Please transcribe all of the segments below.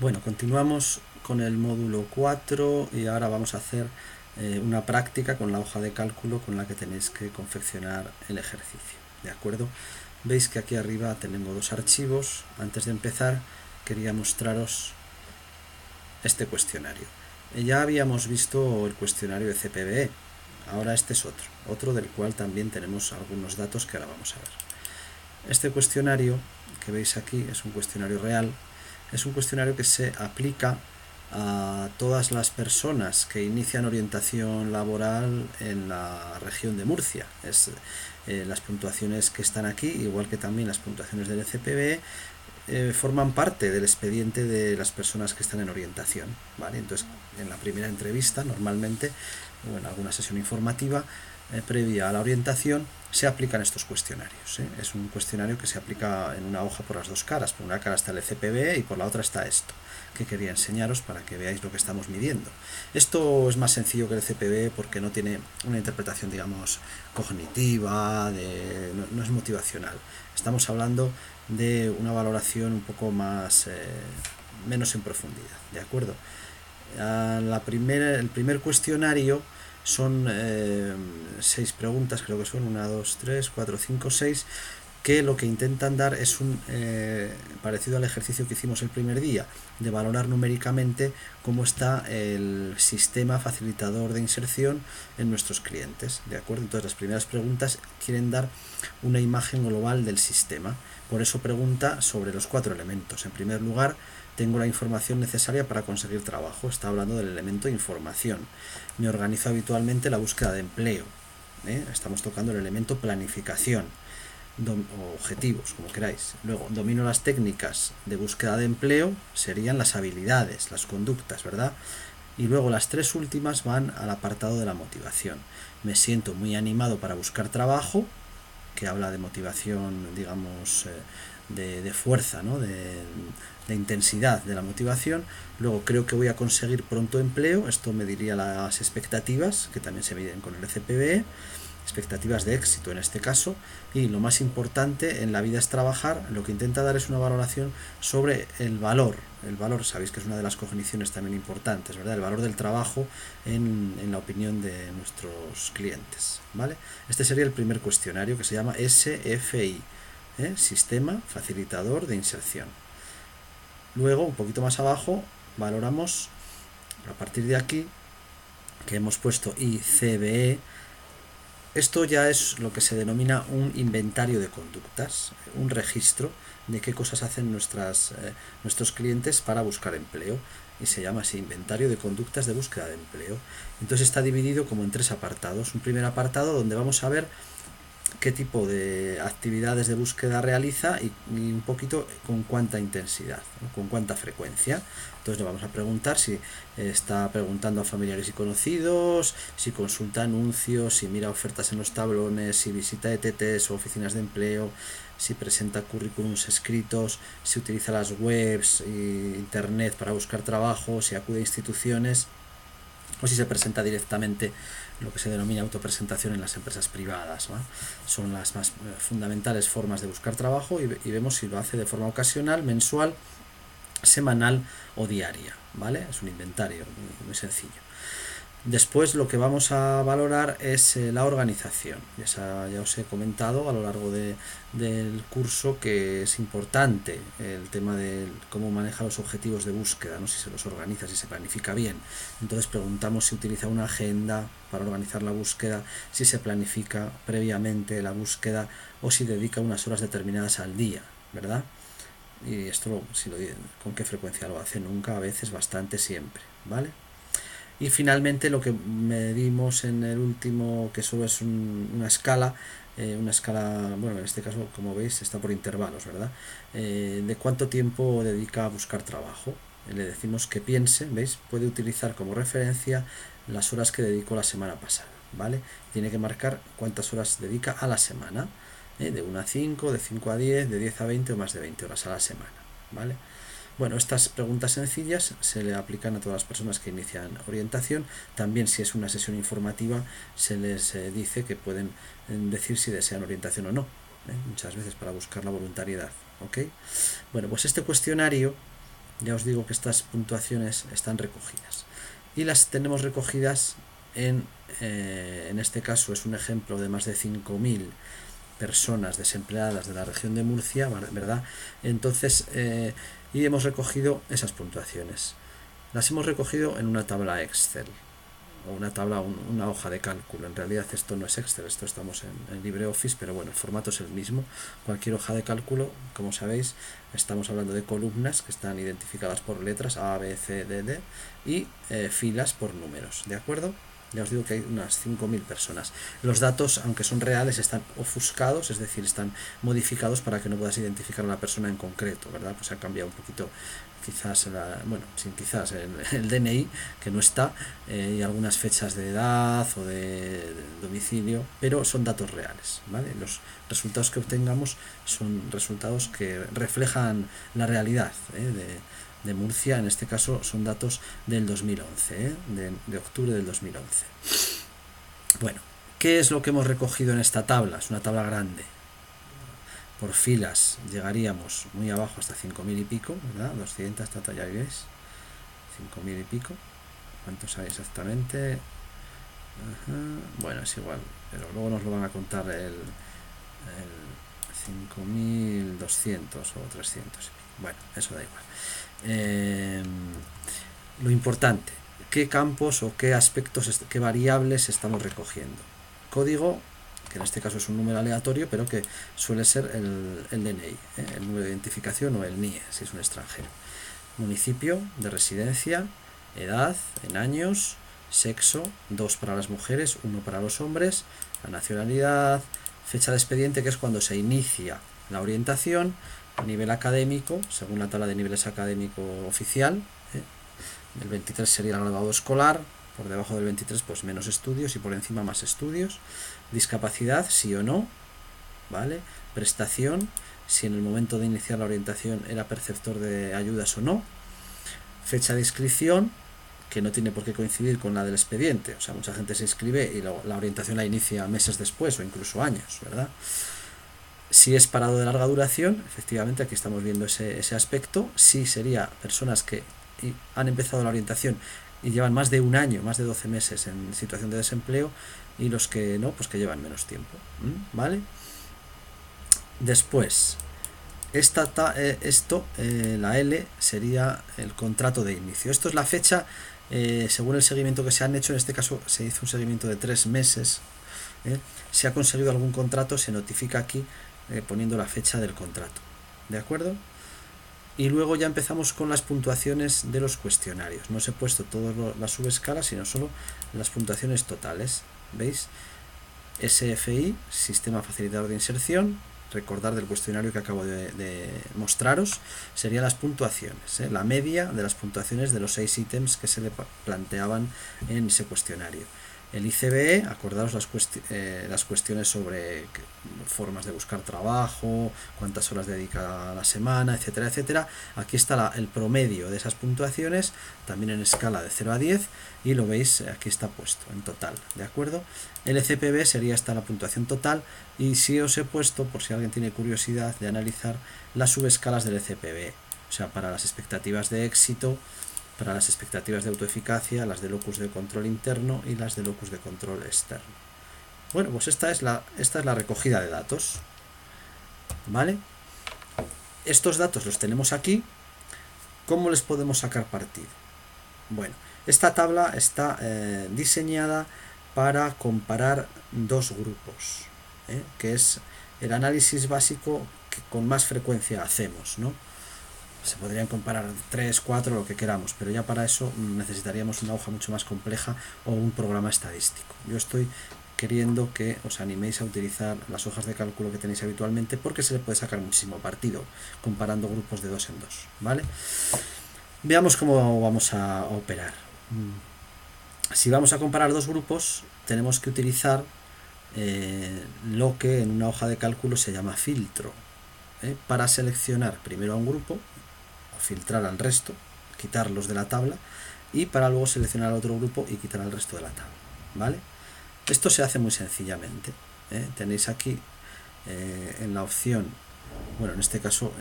Bueno, continuamos con el módulo 4 y ahora vamos a hacer una práctica con la hoja de cálculo con la que tenéis que confeccionar el ejercicio. ¿De acuerdo? Veis que aquí arriba tengo dos archivos. Antes de empezar, quería mostraros este cuestionario. Ya habíamos visto el cuestionario de CPBE. Ahora este es otro del cual también tenemos algunos datos que ahora vamos a ver. Este cuestionario que veis aquí es un cuestionario real. Es un cuestionario que se aplica a todas las personas que inician orientación laboral en la región de Murcia. Las puntuaciones que están aquí, igual que también las puntuaciones del CPB, forman parte del expediente de las personas que están en orientación, ¿vale? Entonces, en la primera entrevista, normalmente, o en alguna sesión informativa, previa a la orientación, se aplican estos cuestionarios. Es un cuestionario que se aplica en una hoja por las dos caras. Por una cara está el CPB y por la otra está esto, que quería enseñaros para que veáis lo que estamos midiendo. Esto es más sencillo que el CPB porque no tiene una interpretación, digamos, cognitiva, no es motivacional. Estamos hablando de una valoración un poco más menos en profundidad, ¿de acuerdo? El primer cuestionario son 6 preguntas, creo que son 1, 2, 3, 4, 5, 6, que lo que intentan dar es un parecido al ejercicio que hicimos el primer día, de valorar numéricamente cómo está el sistema facilitador de inserción en nuestros clientes, ¿de acuerdo? Entonces las primeras preguntas quieren dar una imagen global del sistema. Por eso pregunta sobre los 4 elementos. En primer lugar, tengo la información necesaria para conseguir trabajo. Está hablando del elemento información. Me organizo habitualmente la búsqueda de empleo. Estamos tocando el elemento planificación. Objetivos, como queráis. Luego, domino las técnicas de búsqueda de empleo, serían las habilidades, las conductas, ¿verdad? Y luego las 3 últimas van al apartado de la motivación. Me siento muy animado para buscar trabajo, que habla de motivación, digamos, de fuerza, ¿no? de intensidad de la motivación. Luego creo que voy a conseguir pronto empleo, esto me diría las expectativas, que también se miden con el CPBE, expectativas de éxito en este caso. Y lo más importante en la vida es trabajar. Lo que intenta dar es una valoración sobre el valor. El valor, sabéis que es una de las cogniciones también importantes, ¿verdad? El valor del trabajo en la opinión de nuestros clientes, ¿vale? Este sería el primer cuestionario, que se llama SFI, Sistema Facilitador de Inserción. Luego, un poquito más abajo, valoramos, a partir de aquí, que hemos puesto ICBE. Esto ya es lo que se denomina un inventario de conductas, un registro de qué cosas hacen nuestros clientes para buscar empleo, y se llama así, inventario de conductas de búsqueda de empleo. Entonces está dividido como en 3 apartados. Un primer apartado donde vamos a ver qué tipo de actividades de búsqueda realiza y un poquito con cuánta intensidad, ¿no? Con cuánta frecuencia. Entonces le vamos a preguntar si está preguntando a familiares y conocidos, si consulta anuncios, si mira ofertas en los tablones, si visita ETTs o oficinas de empleo, si presenta currículums escritos, si utiliza las webs e internet para buscar trabajo, si acude a instituciones o si se presenta directamente, lo que se denomina autopresentación en las empresas privadas, ¿no? Son las más fundamentales formas de buscar trabajo, y vemos si lo hace de forma ocasional, mensual, semanal o diaria, ¿vale? Es un inventario muy sencillo. Después lo que vamos a valorar es la organización. Ya os he comentado a lo largo del curso que es importante el tema de cómo maneja los objetivos de búsqueda, ¿no? Si se los organiza, si se planifica bien. Entonces preguntamos si utiliza una agenda para organizar la búsqueda, si se planifica previamente la búsqueda o si dedica unas horas determinadas al día, ¿verdad? Y esto, ¿con qué frecuencia lo hace? Nunca, a veces, bastante, siempre, ¿vale? Y finalmente lo que medimos en el último, que solo es una escala, bueno, en este caso, como veis, está por intervalos, ¿verdad? De cuánto tiempo dedica a buscar trabajo. Le decimos que piense, ¿veis? Puede utilizar como referencia las horas que dedicó la semana pasada, ¿vale? Tiene que marcar cuántas horas dedica a la semana, de 1 a 5, de 5 a 10, de 10 a 20 o más de 20 horas a la semana, ¿vale? Bueno, estas preguntas sencillas se le aplican a todas las personas que inician orientación. También, si es una sesión informativa, se les dice que pueden decir si desean orientación o no, muchas veces para buscar la voluntariedad, ¿ok? Bueno, pues este cuestionario ya os digo que estas puntuaciones están recogidas. Y las tenemos recogidas en este caso es un ejemplo de más de 5.000 personas desempleadas de la región de Murcia, ¿verdad? Entonces, y hemos recogido esas puntuaciones. Las hemos recogido en una tabla Excel, o una tabla, una hoja de cálculo. En realidad esto no es Excel, esto estamos en LibreOffice, pero bueno, el formato es el mismo. Cualquier hoja de cálculo, como sabéis, estamos hablando de columnas que están identificadas por letras A, B, C, D, D y filas por números, ¿de acuerdo? Ya os digo que hay unas 5.000 personas. Los datos, aunque son reales, están ofuscados, es decir, están modificados para que no puedas identificar a la persona en concreto, ¿verdad? Pues ha cambiado un poquito, quizás, el DNI, que no está, y algunas fechas de edad o de domicilio, pero son datos reales, ¿vale? Los resultados que obtengamos son resultados que reflejan la realidad, de Murcia. En este caso son datos del 2011, de octubre del 2011. Bueno, ¿qué es lo que hemos recogido en esta tabla? Es una tabla grande. Por filas llegaríamos muy abajo hasta 5.000 y pico, ¿verdad? 200, ya veis, 5.000 y pico. ¿Cuántos hay exactamente? Bueno, es igual, pero luego nos lo van a contar el 5.200 o 300. Bueno, eso da igual. Lo importante, qué campos o qué aspectos, qué variables estamos recogiendo. Código, que en este caso es un número aleatorio, pero que suele ser el DNI, el número de identificación, o el NIE, si es un extranjero. Municipio de residencia, edad en años, sexo, 2 para las mujeres, 1 para los hombres, la nacionalidad, fecha de expediente, que es cuando se inicia la orientación, nivel académico, según la tabla de niveles académico oficial, el 23 sería el graduado escolar, por debajo del 23 pues menos estudios y por encima más estudios. Discapacidad, sí o no, ¿vale? Prestación, si en el momento de iniciar la orientación era perceptor de ayudas o no. Fecha de inscripción, que no tiene por qué coincidir con la del expediente, o sea, mucha gente se inscribe y la orientación la inicia meses después o incluso años, ¿verdad? Si es parado de larga duración, efectivamente aquí estamos viendo ese aspecto. Si sería personas que han empezado la orientación y llevan más de un año, más de 12 meses en situación de desempleo, y los que no, pues que llevan menos tiempo, ¿vale? Después, la L sería el contrato de inicio. Esto es la fecha, según el seguimiento que se han hecho. En este caso se hizo un seguimiento de 3 meses. Si ha conseguido algún contrato, se notifica aquí poniendo la fecha del contrato, ¿de acuerdo? Y luego ya empezamos con las puntuaciones de los cuestionarios. No os he puesto todas las subescalas, sino solo las puntuaciones totales. ¿Veis? SFI, Sistema Facilitador de Inserción. Recordar del cuestionario que acabo de mostraros, serían las puntuaciones, la media de las puntuaciones de los 6 ítems que se le planteaban en ese cuestionario. El ICBE, acordaros las cuestiones sobre formas de buscar trabajo, cuántas horas dedica a la semana, etcétera, etcétera. Aquí está el promedio de esas puntuaciones, también en escala de 0 a 10, y lo veis, aquí está puesto en total, ¿de acuerdo? El ECPB sería esta la puntuación total, y sí os he puesto, por si alguien tiene curiosidad, de analizar las subescalas del ECPB, o sea, para las expectativas de éxito, para las expectativas de autoeficacia, las de locus de control interno y las de locus de control externo. Bueno, pues esta es la recogida de datos, ¿vale? Estos datos los tenemos aquí. ¿Cómo les podemos sacar partido? Bueno, esta tabla está diseñada para comparar dos grupos, que es el análisis básico que con más frecuencia hacemos, ¿no? Se podrían comparar 3, 4, lo que queramos, pero ya para eso necesitaríamos una hoja mucho más compleja o un programa estadístico. Yo estoy queriendo que os animéis a utilizar las hojas de cálculo que tenéis habitualmente, porque se le puede sacar muchísimo partido comparando grupos de 2 en 2, ¿vale? Veamos cómo vamos a operar. Si vamos a comparar dos grupos, tenemos que utilizar lo que en una hoja de cálculo se llama filtro, para seleccionar primero a un grupo, filtrar al resto, quitarlos de la tabla, y para luego seleccionar al otro grupo y quitar al resto de la tabla, ¿vale? Esto se hace muy sencillamente, tenéis aquí en la opción, bueno, en este caso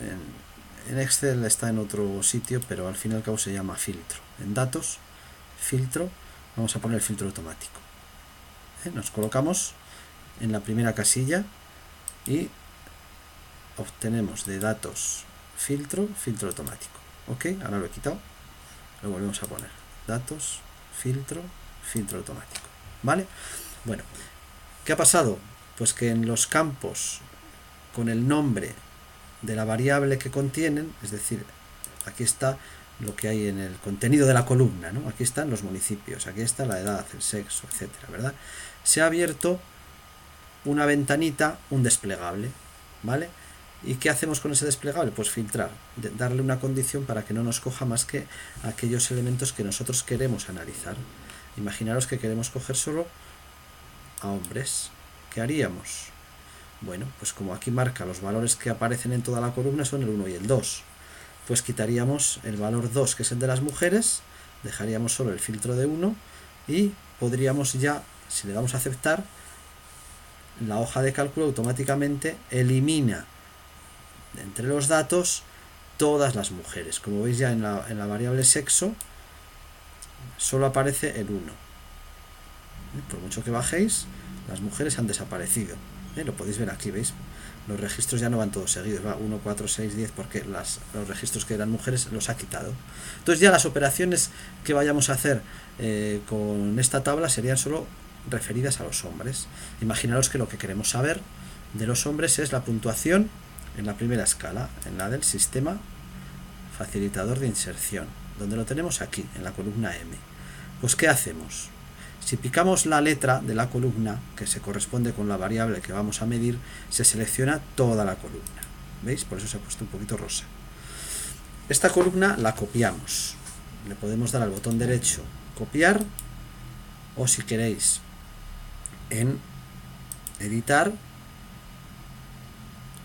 en Excel está en otro sitio, pero al fin y al cabo se llama filtro. En datos, filtro, vamos a poner el filtro automático. Nos colocamos en la primera casilla y obtenemos de datos filtro, filtro automático. Ok, ahora lo he quitado, lo volvemos a poner. Datos, filtro, filtro automático. ¿Vale? Bueno, ¿qué ha pasado? Pues que en los campos con el nombre de la variable que contienen, es decir, aquí está lo que hay en el contenido de la columna, ¿no? Aquí están los municipios, aquí está la edad, el sexo, etcétera, ¿verdad? Se ha abierto una ventanita, un desplegable, ¿vale? ¿Y qué hacemos con ese desplegable? Pues filtrar, darle una condición para que no nos coja más que aquellos elementos que nosotros queremos analizar. Imaginaros que queremos coger solo a hombres. ¿Qué haríamos? Bueno, pues como aquí marca los valores que aparecen en toda la columna son el 1 y el 2, pues quitaríamos el valor 2, que es el de las mujeres, dejaríamos solo el filtro de 1 y podríamos ya, si le damos a aceptar, la hoja de cálculo automáticamente elimina entre los datos todas las mujeres. Como veis ya en la variable sexo solo aparece el 1. Por mucho que bajéis, las mujeres han desaparecido. Lo podéis ver aquí, ¿veis? Los registros ya no van todos seguidos, va 1, 4, 6, 10, porque los registros que eran mujeres los ha quitado. Entonces ya las operaciones que vayamos a hacer con esta tabla serían solo referidas a los hombres. Imaginaros que lo que queremos saber de los hombres es la puntuación en la primera escala, en la del sistema facilitador de inserción, donde lo tenemos aquí, en la columna M. Pues ¿qué hacemos? Si picamos la letra de la columna que se corresponde con la variable que vamos a medir, se selecciona toda la columna. ¿Veis? Por eso se ha puesto un poquito rosa. Esta columna la copiamos. Le podemos dar al botón derecho copiar, o si queréis en editar,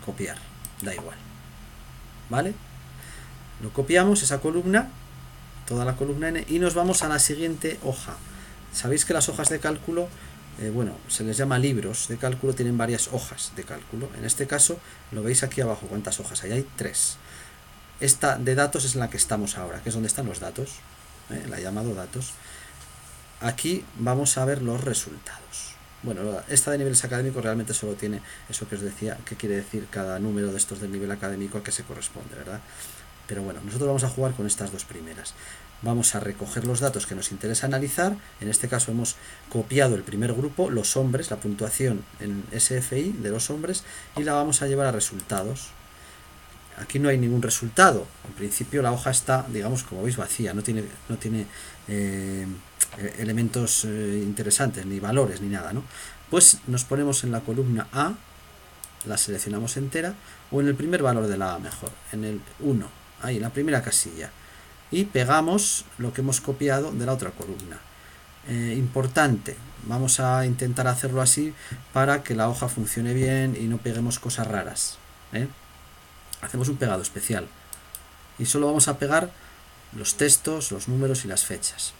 copiar. Da igual. ¿Vale? Lo copiamos, esa columna, toda la columna N, y nos vamos a la siguiente hoja. Sabéis que las hojas de cálculo, se les llama libros de cálculo, tienen varias hojas de cálculo. En este caso, lo veis aquí abajo, ¿cuántas hojas hay? Hay 3. Esta de datos es en la que estamos ahora, que es donde están los datos, la he llamado datos. Aquí vamos a ver los resultados. Bueno, esta de niveles académicos realmente solo tiene eso que os decía, que quiere decir cada número de estos del nivel académico a que se corresponde, ¿verdad? Pero bueno, nosotros vamos a jugar con estas dos primeras. Vamos a recoger los datos que nos interesa analizar. En este caso hemos copiado el primer grupo, los hombres, la puntuación en SFI de los hombres, y la vamos a llevar a resultados. Aquí no hay ningún resultado. En principio la hoja está, digamos, como veis, vacía. No tiene elementos interesantes, ni valores, ni nada, ¿no? Pues nos ponemos en la columna A, la seleccionamos entera, o en el primer valor de la A mejor, en el 1, ahí, en la primera casilla, y pegamos lo que hemos copiado de la otra columna. Importante, vamos a intentar hacerlo así para que la hoja funcione bien y no peguemos cosas raras. Hacemos un pegado especial y solo vamos a pegar los textos, los números y las fechas.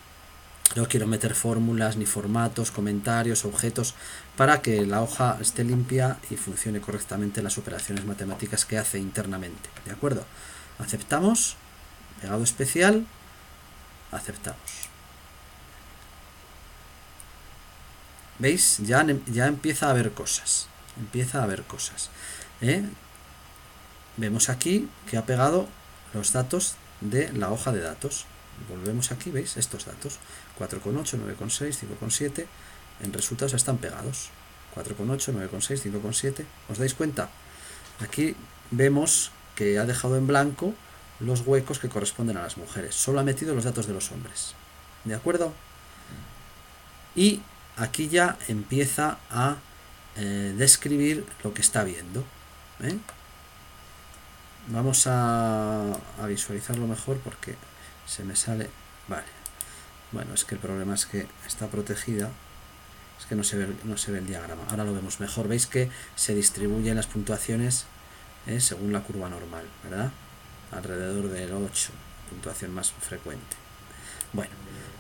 No quiero meter fórmulas, ni formatos, comentarios, objetos, para que la hoja esté limpia y funcione correctamente las operaciones matemáticas que hace internamente. ¿De acuerdo? Aceptamos, pegado especial, aceptamos. ¿Veis? Ya empieza a haber cosas. Vemos aquí que ha pegado los datos de la hoja de datos. Volvemos aquí, ¿veis? Estos datos, 4,8, 9,6, 5,7, en resultados están pegados, 4,8, 9,6, 5,7, ¿os dais cuenta? Aquí vemos que ha dejado en blanco los huecos que corresponden a las mujeres, solo ha metido los datos de los hombres, ¿de acuerdo? Y aquí ya empieza a describir lo que está viendo, Vamos a visualizarlo mejor porque se me sale, vale, bueno, es que el problema es que está protegida, es que no se ve el diagrama. Ahora lo vemos mejor, veis que se distribuyen las puntuaciones según la curva normal, ¿verdad? Alrededor del 8, puntuación más frecuente. Bueno,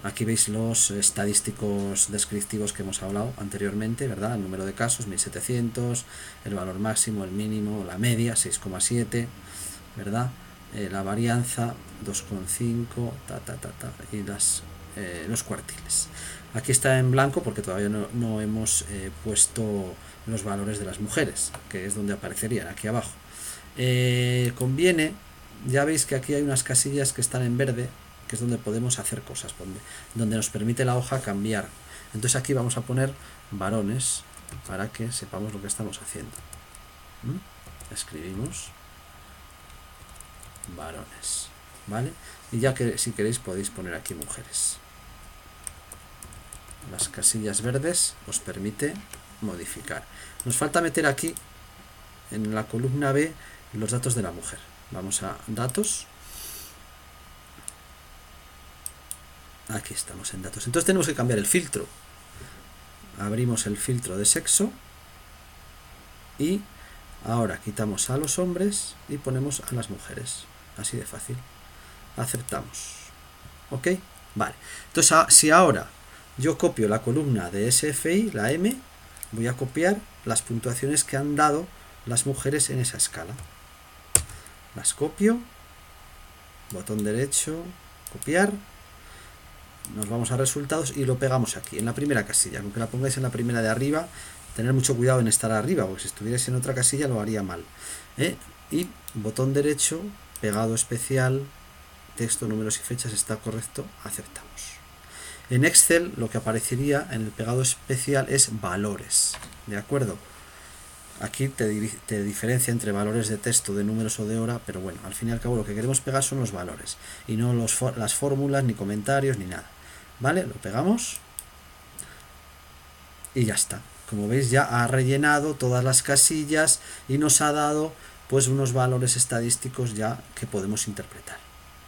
aquí veis los estadísticos descriptivos que hemos hablado anteriormente, ¿verdad? El número de casos, 1700, el valor máximo, el mínimo, la media, 6,7, ¿verdad? la varianza 2,5 y los cuartiles. Aquí está en blanco porque todavía no hemos puesto los valores de las mujeres, que es donde aparecerían, aquí abajo. Conviene, ya veis que aquí hay unas casillas que están en verde, que es donde podemos hacer cosas, donde nos permite la hoja cambiar. Entonces aquí vamos a poner varones para que sepamos lo que estamos haciendo. Escribimos varones, ¿vale? Y ya que si queréis podéis poner aquí mujeres. Las casillas verdes os permite modificar. Nos falta meter aquí en la columna B los datos de la mujer. Vamos a datos. Aquí estamos en datos. Entonces tenemos que cambiar el filtro. Abrimos el filtro de sexo y ahora quitamos a los hombres y ponemos a las mujeres. Así de fácil. Aceptamos. ¿Ok? Vale. Entonces, si ahora yo copio la columna de SFI, la M, voy a copiar las puntuaciones que han dado las mujeres en esa escala. Las copio, botón derecho, copiar, nos vamos a resultados y lo pegamos aquí, en la primera casilla. Aunque la pongáis en la primera de arriba, tener mucho cuidado en estar arriba, porque si estuvierais en otra casilla lo haría mal. Y botón derecho, pegado especial, texto, números y fechas, está correcto, aceptamos. En Excel lo que aparecería en el pegado especial es valores, ¿de acuerdo? Aquí te diferencia entre valores de texto, de números o de hora, pero bueno, al fin y al cabo lo que queremos pegar son los valores y no las fórmulas, ni comentarios, ni nada. ¿Vale? Lo pegamos y ya está. Como veis ya ha rellenado todas las casillas y nos ha dado pues unos valores estadísticos ya que podemos interpretar.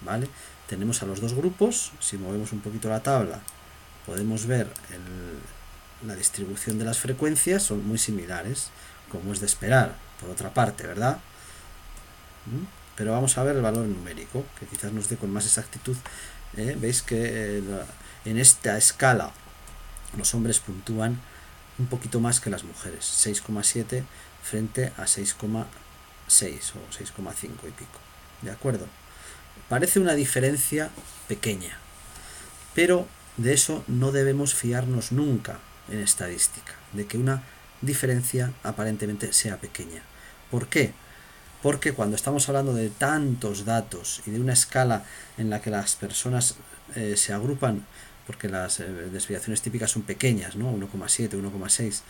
¿Vale? Tenemos a los dos grupos. Si movemos un poquito la tabla podemos ver la distribución de las frecuencias, son muy similares, como es de esperar, por otra parte, ¿verdad? Pero vamos a ver el valor numérico, que quizás nos dé con más exactitud. Veis que en esta escala los hombres puntúan un poquito más que las mujeres, 6,7 frente a 6,6 o 6,5 y pico. ¿De acuerdo? Parece una diferencia pequeña, pero de eso no debemos fiarnos nunca en estadística, de que una diferencia aparentemente sea pequeña. ¿Por qué? Porque cuando estamos hablando de tantos datos y de una escala en la que las personas se agrupan, porque las desviaciones típicas son pequeñas, ¿no? 1,7, 1,6,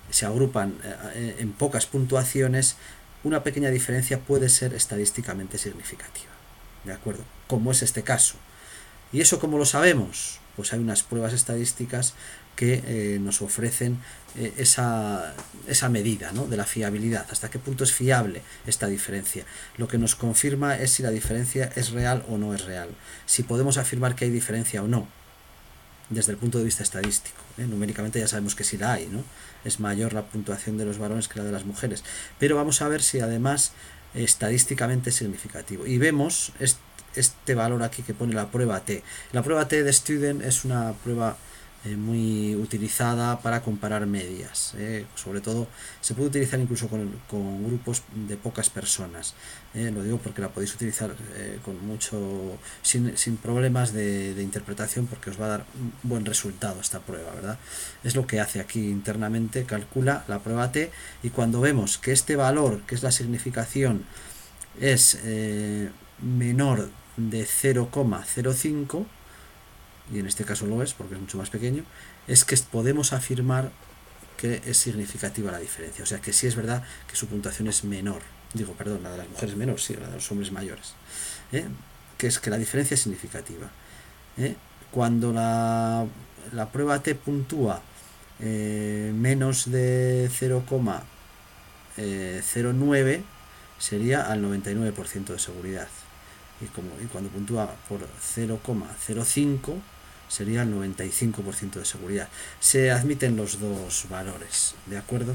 se agrupan en pocas puntuaciones, una pequeña diferencia puede ser estadísticamente significativa. ¿De acuerdo? Como es este caso. ¿Y eso cómo lo sabemos? Pues hay unas pruebas estadísticas que nos ofrecen esa medida, ¿no? De la fiabilidad, hasta qué punto es fiable esta diferencia. Lo que nos confirma es si la diferencia es real o no es real, si podemos afirmar que hay diferencia o no, desde el punto de vista estadístico. Numéricamente ya sabemos que sí la hay, ¿no? Es mayor la puntuación de los varones que la de las mujeres, pero vamos a ver si además estadísticamente es significativo. Y vemos este valor aquí que pone la prueba T. La prueba T de Student es una prueba muy utilizada para comparar medias. Sobre todo se puede utilizar incluso con grupos de pocas personas. Lo digo porque la podéis utilizar sin problemas de interpretación, porque os va a dar un buen resultado esta prueba, ¿verdad? Es lo que hace aquí internamente, calcula la prueba T, y cuando vemos que este valor, que es la significación, es menor de 0,05, y en este caso lo es porque es mucho más pequeño, es que podemos afirmar que es significativa la diferencia. O sea que sí es verdad que su puntuación es menor. Digo, perdón, la de las mujeres menor, sí, la de los hombres mayores. Que es que la diferencia es significativa. Cuando la prueba T puntúa menos de 0,09, sería al 99% de seguridad. Y cuando puntúa por 0,05 sería el 95% de seguridad. Se admiten los dos valores, ¿de acuerdo?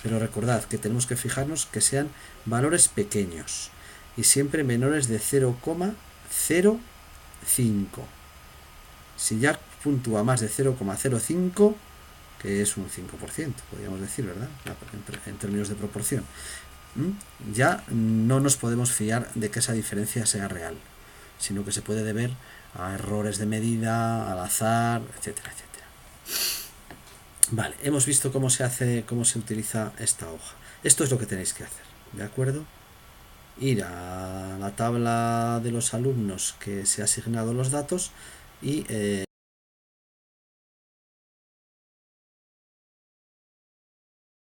Pero recordad que tenemos que fijarnos que sean valores pequeños y siempre menores de 0,05. Si ya puntúa más de 0,05, que es un 5%, podríamos decir, ¿verdad? En términos de proporción, ya no nos podemos fiar de que esa diferencia sea real, sino que se puede deber a errores de medida, al azar, etcétera, etcétera. Vale, hemos visto cómo se hace, cómo se utiliza esta hoja. Esto es lo que tenéis que hacer, ¿de acuerdo? Ir a la tabla de los alumnos que se ha asignado los datos y